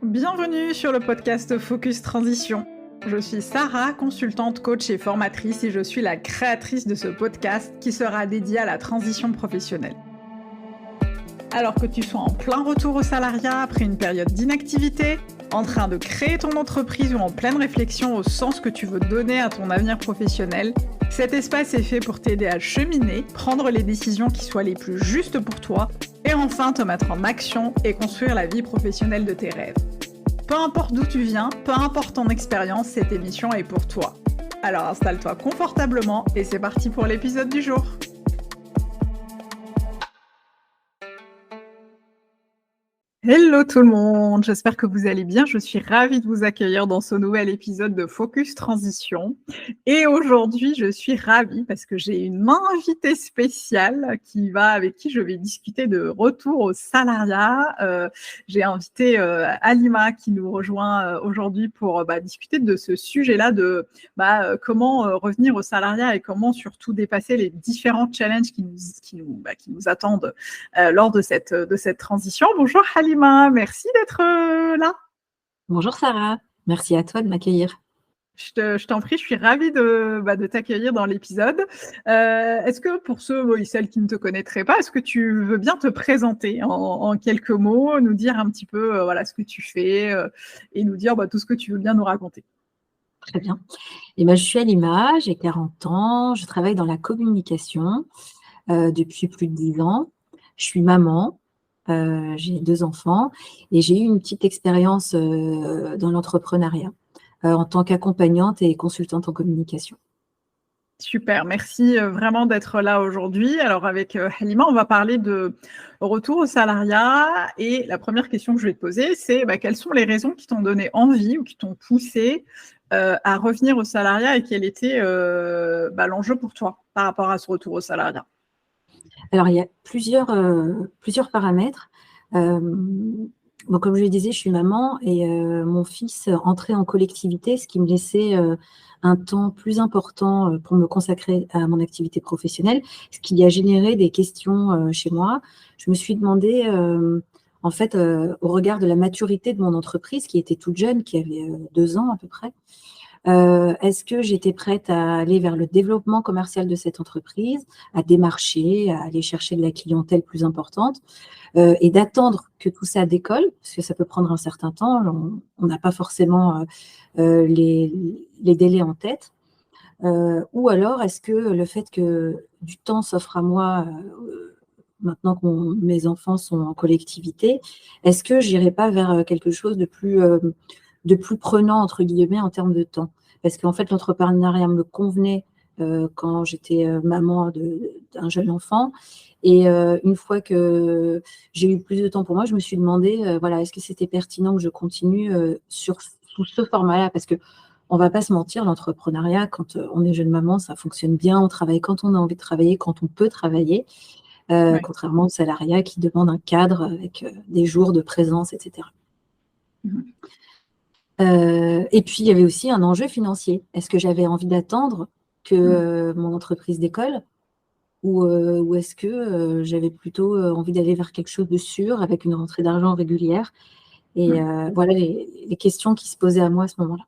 Bienvenue sur le podcast Focus Transition. Je suis Sarah, consultante, coach et formatrice et je suis la créatrice de ce podcast qui sera dédié à la transition professionnelle. Alors que tu sois en plein retour au salariat après une période d'inactivité, en train de créer ton entreprise ou en pleine réflexion au sens que tu veux donner à ton avenir professionnel, cet espace est fait pour t'aider à cheminer, prendre les décisions qui soient les plus justes pour toi et enfin te mettre en action et construire la vie professionnelle de tes rêves. Peu importe d'où tu viens, peu importe ton expérience, cette émission est pour toi. Alors installe-toi confortablement et c'est parti pour l'épisode du jour. Hello tout le monde, j'espère que vous allez bien. Je suis ravie de vous accueillir dans ce nouvel épisode de Focus Transition. Et aujourd'hui, je suis ravie parce que j'ai une invitée spéciale avec qui je vais discuter de retour au salariat. J'ai invité Halima qui nous rejoint aujourd'hui pour discuter de ce sujet-là de comment revenir au salariat et comment surtout dépasser les différents challenges qui nous attendent lors de cette transition. Bonjour Halima, merci d'être là. Bonjour Sarah, merci à toi de m'accueillir. Je t'en prie, je suis ravie de t'accueillir dans l'épisode. Est-ce que pour ceux et celles qui ne te connaîtraient pas, est-ce que tu veux bien te présenter en quelques mots, nous dire un petit peu ce que tu fais et nous dire tout ce que tu veux bien nous raconter? Très bien. Je suis Halima, j'ai 40 ans, je travaille dans la communication depuis plus de 10 ans. Je suis maman. J'ai 2 enfants et j'ai eu une petite expérience dans l'entrepreneuriat en tant qu'accompagnante et consultante en communication. Super, merci vraiment d'être là aujourd'hui. Alors avec Halima, on va parler de retour au salariat et la première question que je vais te poser, c'est quelles sont les raisons qui t'ont donné envie ou qui t'ont poussé à revenir au salariat et quel était l'enjeu pour toi par rapport à ce retour au salariat? Alors, il y a plusieurs paramètres. Comme je le disais, je suis maman et mon fils entrait en collectivité, ce qui me laissait un temps plus important pour me consacrer à mon activité professionnelle, ce qui a généré des questions chez moi. Je me suis demandé, au regard de la maturité de mon entreprise, qui était toute jeune, qui avait 2 ans à peu près, est-ce que j'étais prête à aller vers le développement commercial de cette entreprise, à démarcher, à aller chercher de la clientèle plus importante et d'attendre que tout ça décolle, parce que ça peut prendre un certain temps, on n'a pas forcément les délais en tête. Ou alors, est-ce que le fait que du temps s'offre à moi maintenant que mes enfants sont en collectivité, est-ce que j'irai pas vers quelque chose de plus prenant, entre guillemets, en termes de temps. Parce qu'en fait, l'entrepreneuriat me convenait quand j'étais maman d'un jeune enfant. Et une fois que j'ai eu plus de temps pour moi, je me suis demandé, est-ce que c'était pertinent que je continue sous ce format-là? Parce qu'on ne va pas se mentir, l'entrepreneuriat, quand on est jeune maman, ça fonctionne bien. On travaille quand on a envie de travailler, quand on peut travailler, contrairement au salariat qui demande un cadre avec des jours de présence, etc. Et puis, il y avait aussi un enjeu financier. Est-ce que j'avais envie d'attendre que mon entreprise décolle ou est-ce que j'avais plutôt envie d'aller vers quelque chose de sûr avec une rentrée d'argent régulière? Et voilà les questions qui se posaient à moi à ce moment-là.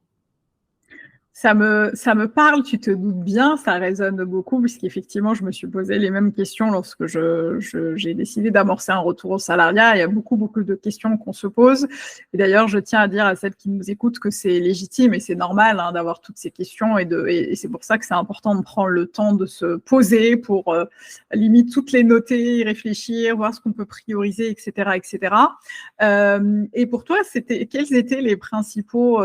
Ça me parle, tu te doutes bien, ça résonne beaucoup puisqu'effectivement, je me suis posé les mêmes questions lorsque j'ai décidé d'amorcer un retour au salariat. Il y a beaucoup de questions qu'on se pose. Et d'ailleurs, je tiens à dire à celles qui nous écoutent que c'est légitime et c'est normal d'avoir toutes ces questions et c'est pour ça que c'est important de prendre le temps de se poser pour limite toutes les noter, y réfléchir, voir ce qu'on peut prioriser, etc., etc. Et pour toi, quels étaient les principaux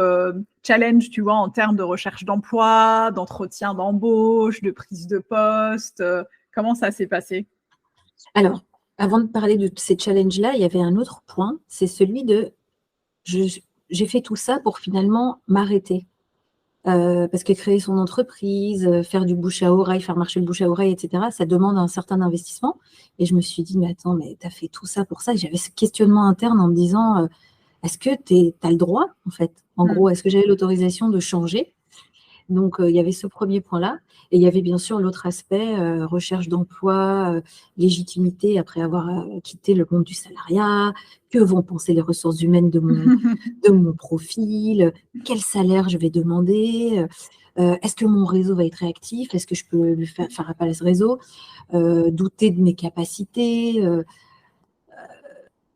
challenge, tu vois, en termes de recherche d'emploi, d'entretien d'embauche, de prise de poste, comment ça s'est passé? Alors, avant de parler de ces challenges-là, il y avait un autre point, c'est celui de j'ai fait tout ça pour finalement m'arrêter. Parce que créer son entreprise, faire du bouche à oreille, faire marcher le bouche à oreille, etc., ça demande un certain investissement. Et je me suis dit, mais attends, mais tu as fait tout ça pour ça. Et j'avais ce questionnement interne en me disant, est-ce que tu as le droit, en fait? En gros, est-ce que j'avais l'autorisation de changer? Donc, il y avait ce premier point-là. Et il y avait bien sûr l'autre aspect, recherche d'emploi, légitimité après avoir quitté le monde du salariat. Que vont penser les ressources humaines de mon profil? Quel salaire je vais demander? Est-ce que mon réseau va être réactif? Est-ce que je peux lui faire appel à ce réseau? Douter de mes capacités?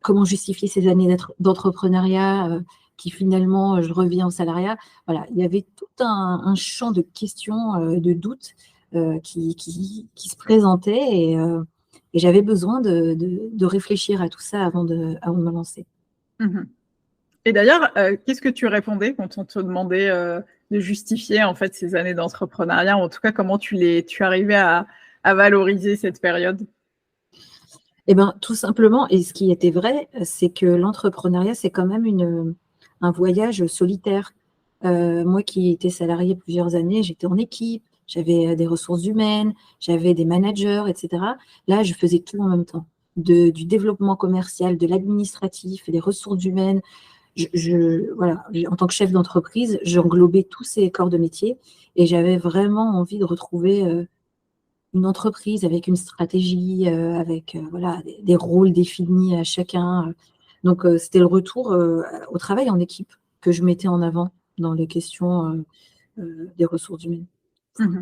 Comment justifier ces années d'entrepreneuriat qui finalement, je reviens au salariat. Voilà, il y avait tout un champ de questions, de doutes qui se présentaient et j'avais besoin de réfléchir à tout ça avant de me lancer. Et d'ailleurs, qu'est-ce que tu répondais quand on te demandait de justifier en fait ces années d'entrepreneuriat? En tout cas, comment tu arrivais à valoriser cette période? Eh ben, tout simplement, et ce qui était vrai, c'est que l'entrepreneuriat, c'est quand même un voyage solitaire. Moi qui étais salariée plusieurs années, j'étais en équipe, j'avais des ressources humaines, j'avais des managers, etc. Là, je faisais tout en même temps. Du développement commercial, de l'administratif, des ressources humaines. Voilà, en tant que chef d'entreprise, j'englobais tous ces corps de métier et j'avais vraiment envie de retrouver une entreprise avec une stratégie, avec voilà, des rôles définis à chacun. Donc, c'était le retour au travail en équipe que je mettais en avant dans les questions des ressources humaines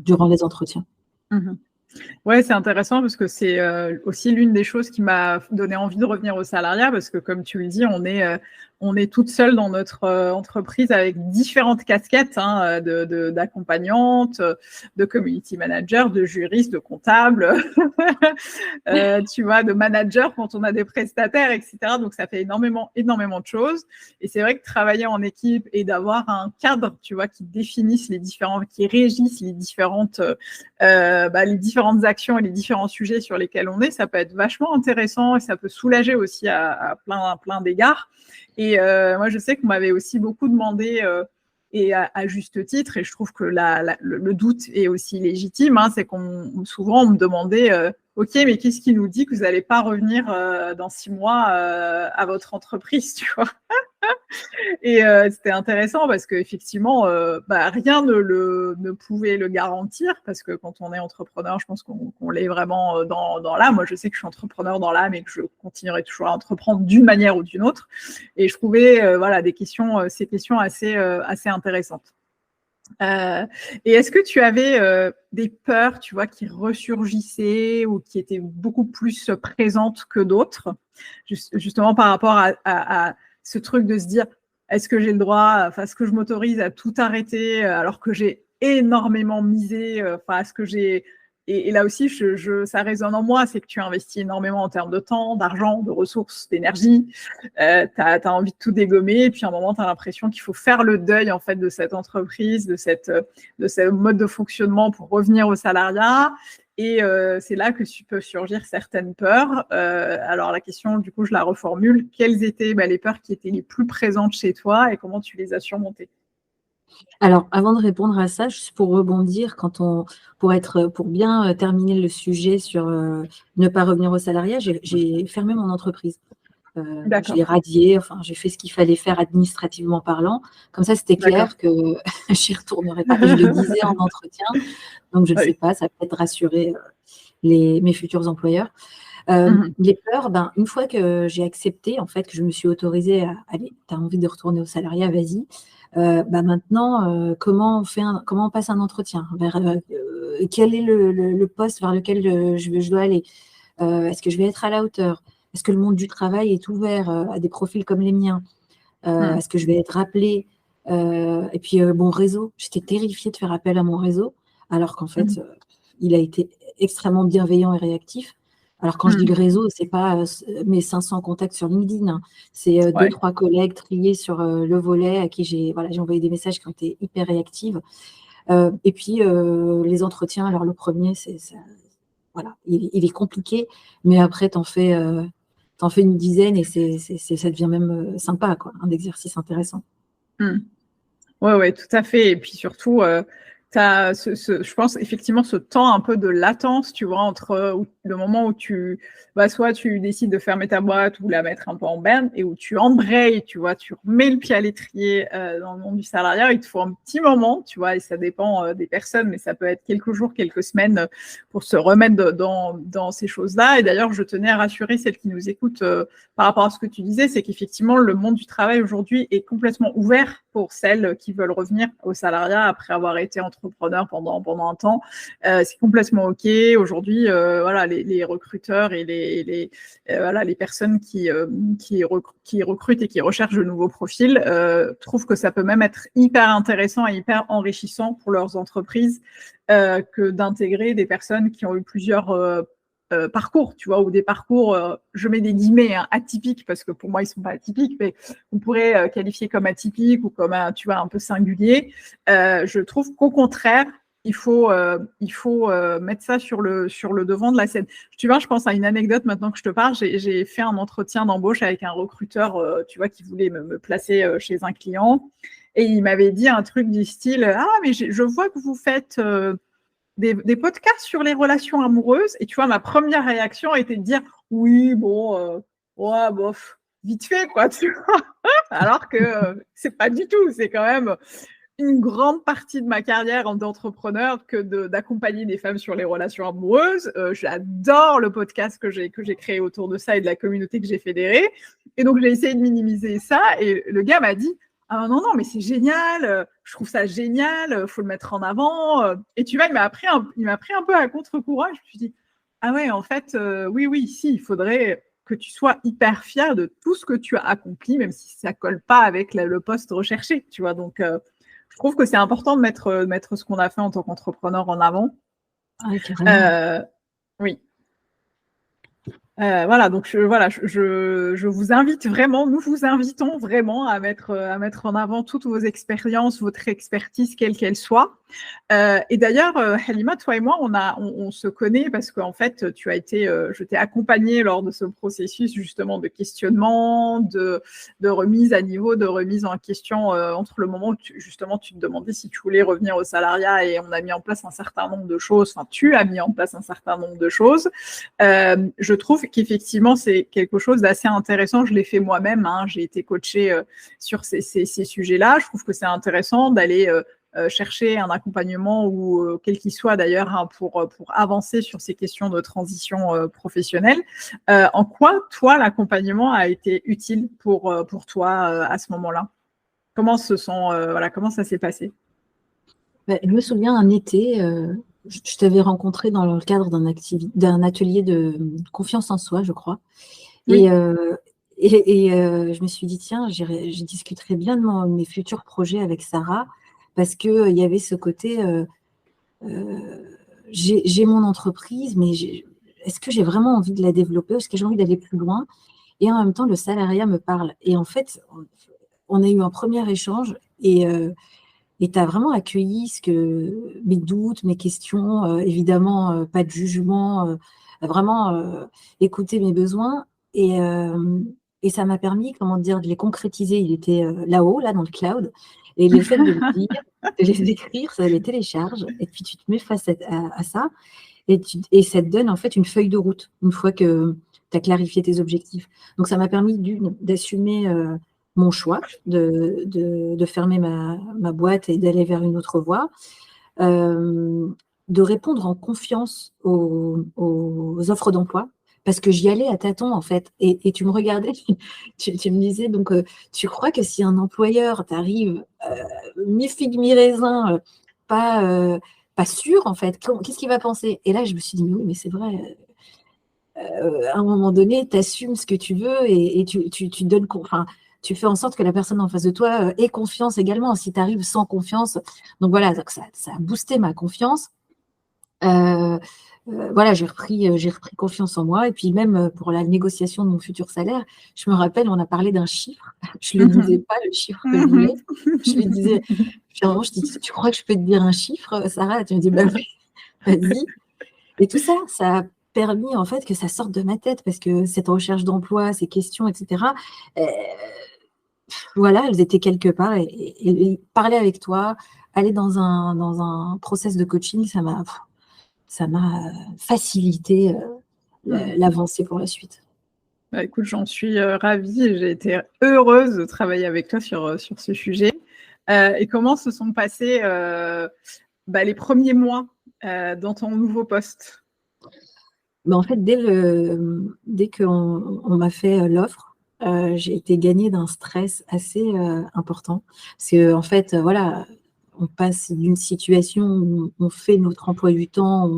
durant les entretiens. Ouais, c'est intéressant parce que c'est aussi l'une des choses qui m'a donné envie de revenir au salariat parce que, comme tu le dis, on est toute seule dans notre entreprise avec différentes casquettes d'accompagnante, de community manager, de juriste, de comptable, tu vois, de manager quand on a des prestataires, etc. Donc, ça fait énormément de choses. Et c'est vrai que travailler en équipe et d'avoir un cadre, tu vois, qui régisse les différentes actions et les différents sujets sur lesquels on est, ça peut être vachement intéressant et ça peut soulager aussi à plein d'égards. Et moi, je sais qu'on m'avait aussi beaucoup demandé, et à juste titre, et je trouve que le doute est aussi légitime, c'est souvent on me demandait ok, mais qu'est-ce qui nous dit que vous n'allez pas revenir dans 6 mois à votre entreprise, tu vois? Et c'était intéressant parce qu'effectivement, rien ne pouvait le garantir parce que quand on est entrepreneur, je pense qu'on l'est vraiment dans l'âme. Moi, je sais que je suis entrepreneur dans l'âme et que je continuerai toujours à entreprendre d'une manière ou d'une autre. Et je trouvais ces questions assez intéressantes. Et est-ce que tu avais des peurs, tu vois, qui ressurgissaient ou qui étaient beaucoup plus présentes que d'autres, justement par rapport à ce truc de se dire, est-ce que j'ai le droit, est-ce que je m'autorise à tout arrêter alors que j'ai énormément misé, est-ce que j'ai... Et là aussi, ça résonne en moi, c'est que tu investis énormément en termes de temps, d'argent, de ressources, d'énergie. Tu as envie de tout dégommer et puis à un moment, tu as l'impression qu'il faut faire le deuil en fait, de cette entreprise, de ce mode de fonctionnement pour revenir au salariat. Et c'est là que peuvent surgir certaines peurs. Alors la question, du coup, je la reformule. Quelles étaient les peurs qui étaient les plus présentes chez toi et comment tu les as surmontées? Alors, avant de répondre à ça, juste pour rebondir, pour bien terminer le sujet sur ne pas revenir au salariat, j'ai fermé mon entreprise. Je l'ai radiée, enfin, j'ai fait ce qu'il fallait faire administrativement parlant. Comme ça, c'était clair que je n'y retournerai pas. Je le disais en entretien, donc je ne sais pas, ça peut peut-être rassurer mes futurs employeurs. Les peurs, une fois que j'ai accepté, en fait, que je me suis autorisée à allez, tu as envie de retourner au salariat, vas-y. Maintenant, comment on passe un entretien quel est le poste vers lequel je dois aller? Est-ce que je vais être à la hauteur? Est-ce que le monde du travail est ouvert à des profils comme les miens? Est-ce que je vais être rappelée? Et puis, mon réseau, j'étais terrifiée de faire appel à mon réseau, alors qu'en fait, il a été extrêmement bienveillant et réactif. Alors, quand je dis le réseau, ce n'est pas mes 500 contacts sur LinkedIn, c'est 2-3 collègues triés sur le volet à qui j'ai envoyé des messages qui ont été hyper réactifs. Et puis, les entretiens, alors le premier, il est compliqué, mais après, tu en fais une dizaine et ça devient même sympa, quoi, un exercice intéressant. Ouais, tout à fait. Et puis surtout, je pense effectivement ce temps un peu de latence, tu vois, entre le moment où soit tu décides de fermer ta boîte ou la mettre un peu en berne et où tu embrayes, tu vois, tu remets le pied à l'étrier dans le monde du salariat. Il te faut un petit moment, tu vois, et ça dépend des personnes, mais ça peut être quelques jours, quelques semaines pour se remettre dans ces choses-là. Et d'ailleurs, je tenais à rassurer celles qui nous écoutent par rapport à ce que tu disais, c'est qu'effectivement, le monde du travail aujourd'hui est complètement ouvert pour celles qui veulent revenir au salariat après avoir été entrepreneur pendant un temps. C'est complètement OK. Aujourd'hui, voilà, les recruteurs et les personnes qui recrutent et qui recherchent de nouveaux profils trouvent que ça peut même être hyper intéressant et hyper enrichissant pour leurs entreprises que d'intégrer des personnes qui ont eu plusieurs parcours, tu vois, ou des parcours, je mets des guillemets, atypiques, parce que pour moi, ils ne sont pas atypiques, mais on pourrait qualifier comme atypiques ou comme, tu vois, un peu singulier. Je trouve qu'au contraire, il faut mettre ça sur le devant de la scène. Tu vois, je pense à une anecdote maintenant que je te parle. J'ai fait un entretien d'embauche avec un recruteur, tu vois, qui voulait me placer chez un client. Et il m'avait dit un truc du style « Ah, mais je vois que vous faites… des podcasts sur les relations amoureuses. » Et tu vois, ma première réaction était de dire oui, bon, ouais, bof, vite fait, quoi, tu vois. Alors que c'est pas du tout. C'est quand même une grande partie de ma carrière d'entrepreneur que d'accompagner des femmes sur les relations amoureuses. J'adore le podcast que j'ai créé autour de ça et de la communauté que j'ai fédérée. Et donc, j'ai essayé de minimiser ça. Et le gars m'a dit « Ah non, mais c'est génial, je trouve ça génial, faut le mettre en avant. » Et tu vois, il m'a pris un peu à contre-courant. Je me suis dit « Ah ouais, en fait, oui, si, il faudrait que tu sois hyper fier de tout ce que tu as accompli, même si ça colle pas avec le poste recherché. » Tu vois, donc… je trouve que c'est important de mettre ce qu'on a fait en tant qu'entrepreneur en avant. Ouais, carrément. Oui. Voilà, donc je vous invite vraiment, nous vous invitons vraiment à mettre en avant toutes vos expériences, votre expertise, quelle qu'elle soit. Et d'ailleurs, Halima, toi et moi, on se connaît parce qu'en fait, je t'ai accompagnée lors de ce processus justement de questionnement, de remise à niveau, de remise en question entre le moment où tu te demandais si tu voulais revenir au salariat et on a mis en place un certain nombre de choses, enfin tu as mis en place un certain nombre de choses. Je trouve qu'effectivement, c'est quelque chose d'assez intéressant. Je l'ai fait moi-même, j'ai été coachée sur ces sujets-là. Je trouve que c'est intéressant d'aller chercher un accompagnement ou quel qu'il soit d'ailleurs pour avancer sur ces questions de transition professionnelle. En quoi, toi, l'accompagnement a été utile pour toi à ce moment-là? Comment ça s'est passé? Je me souviens un été, je t'avais rencontré dans le cadre d'un atelier de confiance en soi, je crois. Oui. Et je me suis dit, tiens, je discuterai bien de mes futurs projets avec Sarah, parce qu'il y avait ce côté, j'ai mon entreprise, mais est-ce que j'ai vraiment envie de la développer? Est-ce que j'ai envie d'aller plus loin? Et en même temps, le salariat me parle. Et en fait, on a eu un premier échange et tu as vraiment accueilli mes doutes, mes questions, évidemment, pas de jugement, vraiment écouter mes besoins. Et ça m'a permis, de les concrétiser. Il était là-haut, là, dans le cloud. Et le fait de les lire, de les écrire, ça les télécharge. Et puis, tu te mets face à ça. Et ça te donne, en fait, une feuille de route, une fois que tu as clarifié tes objectifs. Donc, ça m'a permis d'assumer mon choix de fermer ma boîte et d'aller vers une autre voie, de répondre en confiance aux offres d'emploi, parce que j'y allais à tâtons, en fait. Et tu me regardais, tu me disais, donc, tu crois que si un employeur t'arrive mi-figue, mi-raisin, pas sûr, en fait, qu'est-ce qu'il va penser? Et là, je me suis dit, mais oui, mais c'est vrai. À un moment donné, tu assumes ce que tu veux et tu donnes, tu fais en sorte que la personne en face de toi ait confiance également. Si tu arrives sans confiance, donc voilà, donc ça a boosté ma confiance. Voilà, j'ai repris confiance en moi. Et puis même pour la négociation de mon futur salaire, je me rappelle, on a parlé d'un chiffre. Je ne le disais pas, le chiffre que je voulais. Je lui disais, finalement, je dis, tu crois que je peux te dire un chiffre, Sarah? Tu me dis, bah oui, vas-y. Et tout ça, ça a permis en fait que ça sorte de ma tête, parce que cette recherche d'emploi, ces questions, etc., voilà, elles étaient quelque part. Et parler avec toi, aller dans un process de coaching, ça m'a facilité l'avancée pour la suite. Bah, écoute, j'en suis ravie et j'ai été heureuse de travailler avec toi sur ce sujet. Et comment se sont passés les premiers mois dans ton nouveau poste? En fait, dès qu'on m'a fait l'offre, j'ai été gagnée d'un stress assez important. Parce que, en fait, voilà, on passe d'une situation où on fait notre emploi du temps,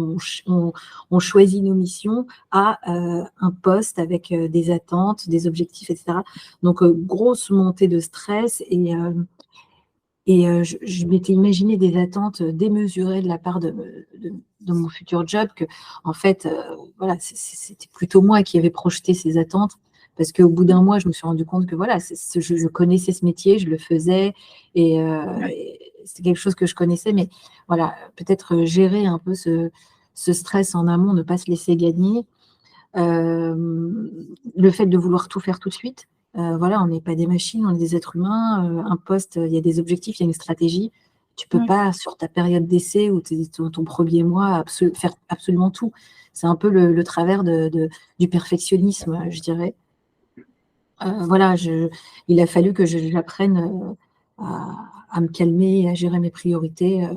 on choisit nos missions, à un poste avec des attentes, des objectifs, etc. Donc, grosse montée de stress et je m'étais imaginé des attentes démesurées de la part de mon futur job que, en fait, voilà, c'était plutôt moi qui avais projeté ces attentes. Parce qu'au bout d'un mois, je me suis rendu compte que voilà, je connaissais ce métier, je le faisais et c'était quelque chose que je connaissais. Mais voilà, peut-être gérer un peu ce stress en amont, ne pas se laisser gagner. Le fait de vouloir tout faire tout de suite. Voilà, on n'est pas des machines, on est des êtres humains. Un poste, il y a des objectifs, il y a une stratégie. Tu peux pas, sur ta période d'essai ou ton premier mois, faire absolument tout. C'est un peu le travers du perfectionnisme, je dirais. Voilà, il a fallu que j'apprenne à me calmer et à gérer mes priorités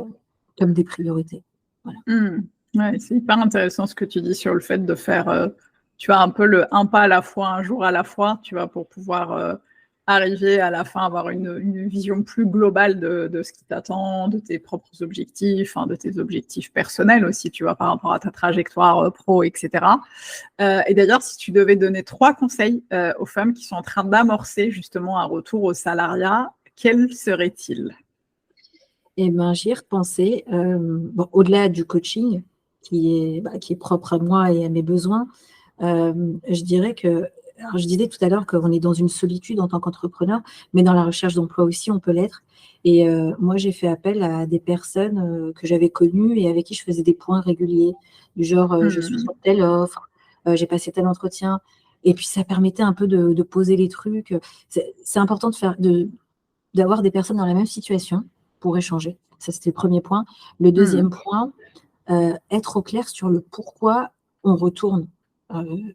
comme des priorités. Voilà. Ouais, c'est hyper intéressant ce que tu dis sur le fait de faire, tu vois, un peu un pas à la fois, un jour à la fois, tu vois, pour pouvoir arriver à la fin, avoir une vision plus globale de ce qui t'attend, de tes propres objectifs, de tes objectifs personnels aussi, tu vois, par rapport à ta trajectoire pro, etc. Et d'ailleurs, si tu devais donner 3 conseils aux femmes qui sont en train d'amorcer justement un retour au salariat, quels seraient-ils? J'y ai repensé. Au-delà du coaching, qui est propre à moi et à mes besoins, je dirais que, alors je disais tout à l'heure qu'on est dans une solitude en tant qu'entrepreneur, mais dans la recherche d'emploi aussi, on peut l'être. Et moi, j'ai fait appel à des personnes que j'avais connues et avec qui je faisais des points réguliers, du genre, je suis sur telle offre, j'ai passé tel entretien. Et puis, ça permettait un peu de poser les trucs. C'est important d'avoir des personnes dans la même situation pour échanger. Ça, c'était le premier point. Le deuxième point, être au clair sur le pourquoi on retourne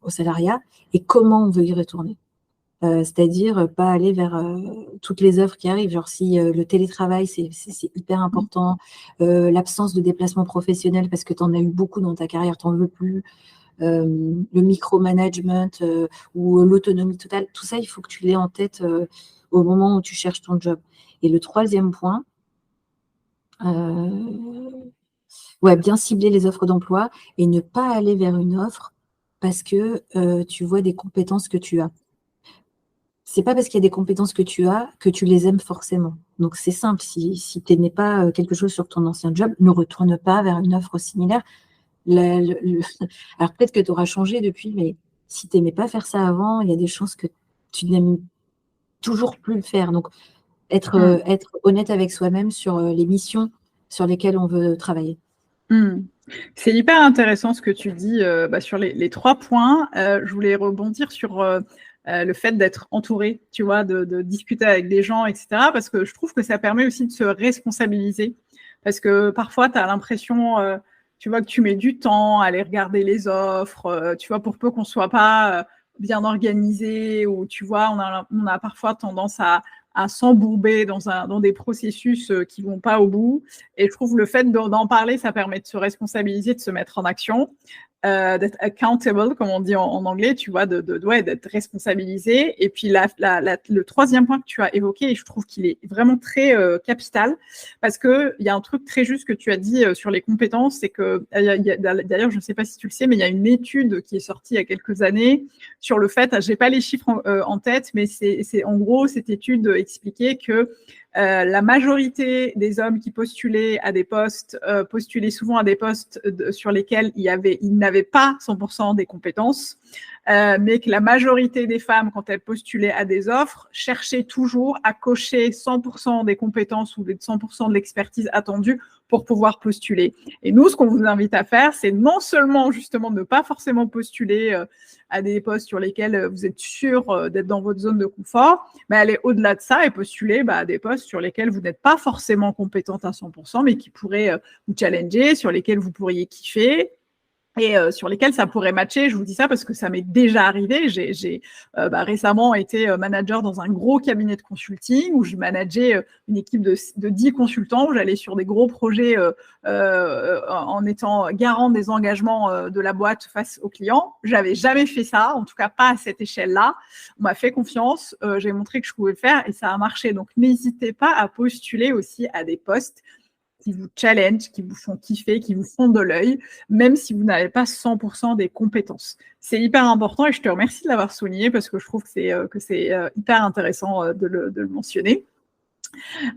au salariat et comment on veut y retourner. C'est-à-dire pas aller vers toutes les offres qui arrivent. Genre si le télétravail, c'est hyper important, l'absence de déplacement professionnel parce que tu en as eu beaucoup dans ta carrière, tu n'en veux plus, le micromanagement ou l'autonomie totale, tout ça, il faut que tu l'aies en tête au moment où tu cherches ton job. Et le troisième point, bien cibler les offres d'emploi et ne pas aller vers une offre parce que tu vois des compétences que tu as. C'est pas parce qu'il y a des compétences que tu as que tu les aimes forcément. Donc c'est simple, si tu n'aimais pas quelque chose sur ton ancien job, ne retourne pas vers une offre similaire. Alors peut-être que tu auras changé depuis, mais si tu n'aimais pas faire ça avant, il y a des chances que tu n'aimes toujours plus le faire. Donc être honnête avec soi-même sur les missions sur lesquelles on veut travailler. C'est hyper intéressant ce que tu dis sur les 3 points. Je voulais rebondir sur le fait d'être entouré, tu vois, de discuter avec des gens, etc. Parce que je trouve que ça permet aussi de se responsabiliser. Parce que parfois, tu as l'impression, tu vois, que tu mets du temps à aller regarder les offres, tu vois, pour peu qu'on ne soit pas bien organisé ou, tu vois, on a parfois tendance à s'embourber dans des processus qui ne vont pas au bout. Et je trouve le fait d'en parler, ça permet de se responsabiliser, de se mettre en action, d'être accountable, comme on dit en anglais, tu vois, d'être responsabilisé. Et puis, le troisième point que tu as évoqué, et je trouve qu'il est vraiment très capital, parce qu'il y a un truc très juste que tu as dit sur les compétences, c'est que, d'ailleurs, je ne sais pas si tu le sais, mais il y a une étude qui est sortie il y a quelques années sur le fait, je n'ai pas les chiffres en tête, mais c'est en gros, cette étude expliquait que la majorité des hommes qui postulaient à des postes postulaient souvent à des postes sur lesquels ils n'avez pas 100% des compétences, mais que la majorité des femmes, quand elles postulaient à des offres, cherchaient toujours à cocher 100% des compétences ou 100% de l'expertise attendue pour pouvoir postuler. Et nous, ce qu'on vous invite à faire, c'est non seulement justement de ne pas forcément postuler à des postes sur lesquels vous êtes sûr d'être dans votre zone de confort, mais aller au-delà de ça et postuler à des postes sur lesquels vous n'êtes pas forcément compétente à 100%, mais qui pourraient vous challenger, sur lesquels vous pourriez kiffer et sur lesquels ça pourrait matcher. Je vous dis ça parce que ça m'est déjà arrivé. J'ai récemment été manager dans un gros cabinet de consulting où je manageais une équipe de 10 consultants, où j'allais sur des gros projets en étant garant des engagements de la boîte face aux clients. J'avais jamais fait ça, en tout cas pas à cette échelle-là. On m'a fait confiance, j'ai montré que je pouvais le faire et ça a marché. Donc n'hésitez pas à postuler aussi à des postes qui vous challenge, qui vous font kiffer, qui vous font de l'œil, même si vous n'avez pas 100% des compétences. C'est hyper important et je te remercie de l'avoir souligné parce que je trouve que c'est hyper intéressant de le mentionner.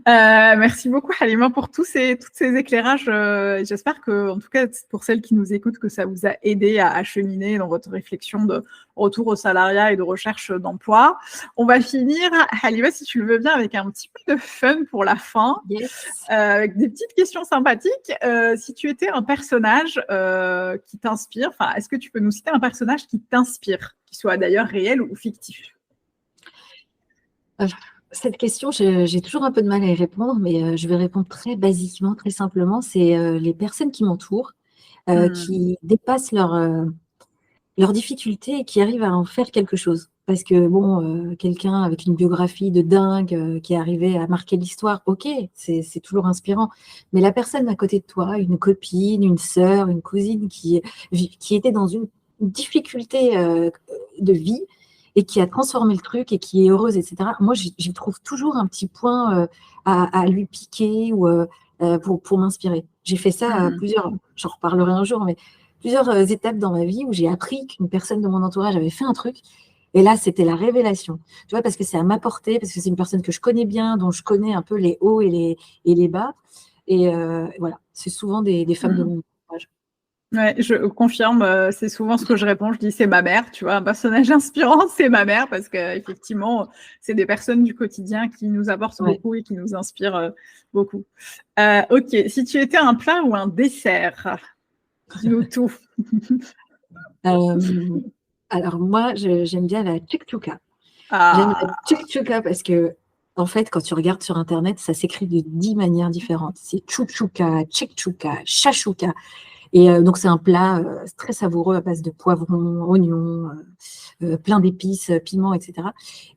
Merci beaucoup Halima pour tous ces éclairages. J'espère que, en tout cas pour celles qui nous écoutent, que ça vous a aidé à cheminer dans votre réflexion de retour au salariat et de recherche d'emploi. On va finir, Halima, si tu le veux bien, avec un petit peu de fun pour la fin, avec des petites questions sympathiques. Si tu étais un personnage qui t'inspire, est-ce que tu peux nous citer un personnage qui t'inspire, qui soit d'ailleurs réel ou fictif? Cette question, j'ai toujours un peu de mal à y répondre, mais je vais répondre très basiquement, très simplement. C'est les personnes qui m'entourent, qui dépassent leurs difficultés et qui arrivent à en faire quelque chose. Parce que, bon, quelqu'un avec une biographie de dingue qui est arrivé à marquer l'histoire, ok, c'est toujours inspirant. Mais la personne à côté de toi, une copine, une sœur, une cousine qui était dans une difficulté de vie, et qui a transformé le truc et qui est heureuse, etc. Moi, j'y trouve toujours un petit point à lui piquer ou pour m'inspirer. J'ai fait ça à plusieurs, j'en reparlerai un jour, mais plusieurs étapes dans ma vie où j'ai appris qu'une personne de mon entourage avait fait un truc. Et là, c'était la révélation. Tu vois, parce que c'est à m'apporter, parce que c'est une personne que je connais bien, dont je connais un peu les hauts et les bas. Et voilà, c'est souvent des femmes de mon entourage. Ouais, je confirme, c'est souvent ce que je réponds. Je dis c'est ma mère, tu vois, un personnage inspirant, c'est ma mère, parce qu'effectivement, c'est des personnes du quotidien qui nous apportent beaucoup et qui nous inspirent beaucoup. Ok, si tu étais un plat ou un dessert, dis-nous tout. Alors moi, j'aime bien la tchouktchouka. J'aime la tchouktchouka parce que, en fait, quand tu regardes sur Internet, ça s'écrit de 10 manières différentes. C'est tchouktchouka, tchouktchouka, chachouka. Et donc, c'est un plat très savoureux à base de poivrons, oignons, plein d'épices, piments, etc.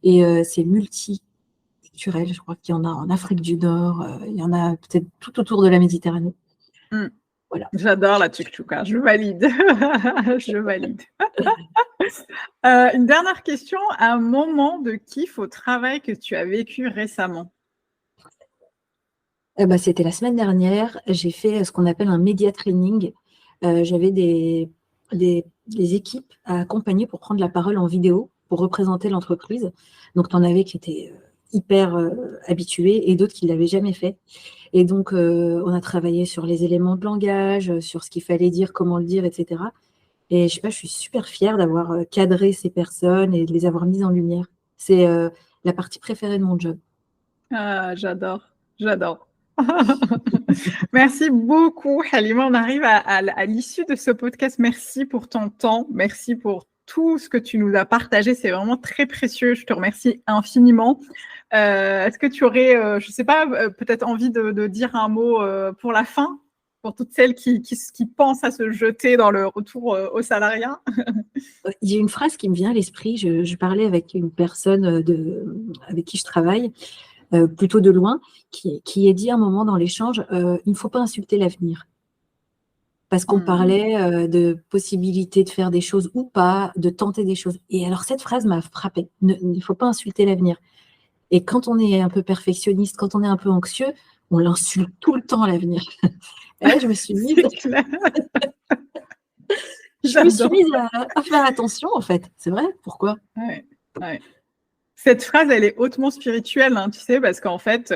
Et c'est multiculturel. Je crois qu'il y en a en Afrique du Nord. Il y en a peut-être tout autour de la Méditerranée. Voilà. J'adore la tchouktchouka. Je valide. Je valide. Une dernière question. Un moment de kiff au travail que tu as vécu récemment? C'était la semaine dernière. J'ai fait ce qu'on appelle un média training. J'avais des équipes à accompagner pour prendre la parole en vidéo, pour représenter l'entreprise. Donc, tu en avais qui étaient hyper habitués et d'autres qui ne l'avaient jamais fait. Et donc, on a travaillé sur les éléments de langage, sur ce qu'il fallait dire, comment le dire, etc. Et je sais pas, je suis super fière d'avoir cadré ces personnes et de les avoir mises en lumière. C'est la partie préférée de mon job. Ah, j'adore. Merci beaucoup, Halima. On arrive à l'issue de ce podcast. Merci pour ton temps. Merci pour tout ce que tu nous as partagé. C'est vraiment très précieux. Je te remercie infiniment. Est-ce que tu aurais, je ne sais pas, peut-être envie de dire un mot pour la fin, pour toutes celles qui pensent à se jeter dans le retour au salariat? Il y a une phrase qui me vient à l'esprit. Je parlais avec une personne avec qui je travaille, plutôt de loin, qui est dit à un moment dans l'échange, il ne faut pas insulter l'avenir. Parce qu'on parlait de possibilité de faire des choses ou pas, de tenter des choses. Et alors, cette phrase m'a frappée. Il ne faut pas insulter l'avenir. Et quand on est un peu perfectionniste, quand on est un peu anxieux, on l'insulte tout le temps, l'avenir. Et là, je me suis mise à faire attention, en fait. C'est vrai? Pourquoi? Ouais. Cette phrase, elle est hautement spirituelle, hein, tu sais, parce qu'en fait,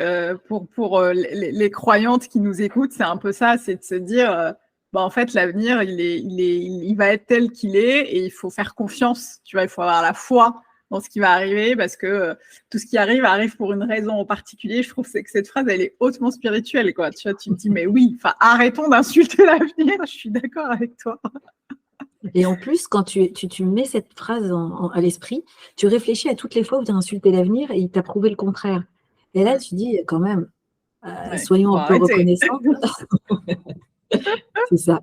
pour les croyantes qui nous écoutent, c'est un peu ça, c'est de se dire bah, en fait, l'avenir, il va être tel qu'il est et il faut faire confiance. Tu vois, il faut avoir la foi dans ce qui va arriver parce que tout ce qui arrive pour une raison en particulier. Je trouve que cette phrase, elle est hautement spirituelle, quoi. Tu vois, tu te dis, mais oui, arrêtons d'insulter l'avenir. Je suis d'accord avec toi. Et en plus, quand tu mets cette phrase à l'esprit, tu réfléchis à toutes les fois où tu as insulté l'avenir et il t'a prouvé le contraire. Et là, tu dis, quand même, soyons un peu reconnaissants. C'est ça.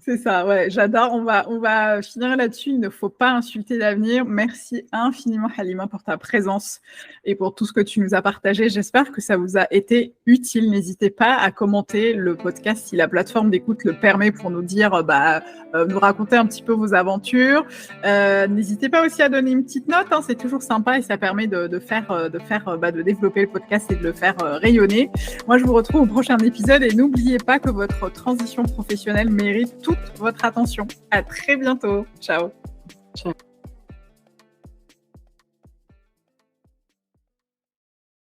C'est ça, ouais, j'adore. On va finir là-dessus. Il ne faut pas insulter l'avenir. Merci infiniment, Halima, pour ta présence et pour tout ce que tu nous as partagé. J'espère que ça vous a été utile. N'hésitez pas à commenter le podcast si la plateforme d'écoute le permet pour nous dire, nous raconter un petit peu vos aventures. N'hésitez pas aussi à donner une petite note. Hein, c'est toujours sympa et ça permet de développer le podcast et de le faire rayonner. Moi, je vous retrouve au prochain épisode et n'oubliez pas que votre transition professionnelle mérite toute votre attention. À très bientôt. Ciao. Ciao.